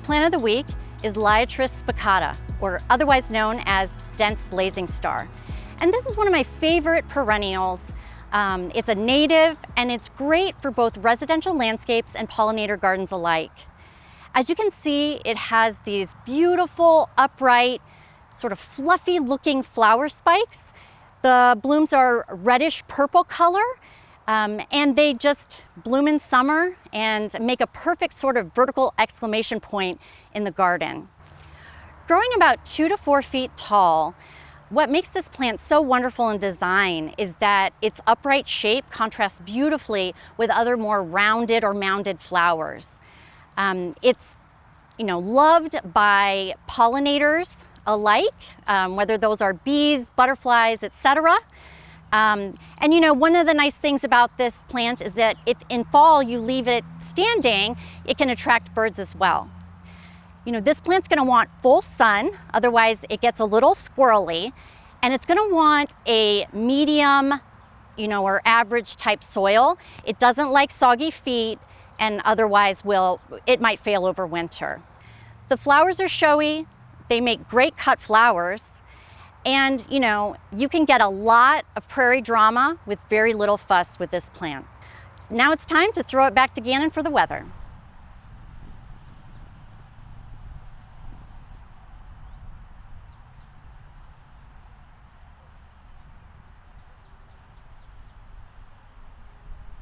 plant of the week is Liatris spicata, or otherwise known as dense blazing star. And this is one of my favorite perennials. It's a native and it's great for both residential landscapes and pollinator gardens alike. As you can see, it has these beautiful, upright, sort of fluffy looking flower spikes. The blooms are reddish purple color, and they just bloom in summer and make a perfect sort of vertical exclamation point in the garden. Growing about 2 to 4 feet tall, what makes this plant so wonderful in design is that its upright shape contrasts beautifully with other more rounded or mounded flowers. It's loved by pollinators alike, whether those are bees, butterflies, etc. And one of the nice things about this plant is that if in fall you leave it standing, it can attract birds as well. This plant's going to want full sun, otherwise it gets a little squirrely, and it's going to want a medium, or average type soil. It doesn't like soggy feet, and otherwise it might fail over winter. The flowers are showy, they make great cut flowers, and you can get a lot of prairie drama with very little fuss with this plant. Now it's time to throw it back to Gannon for the weather.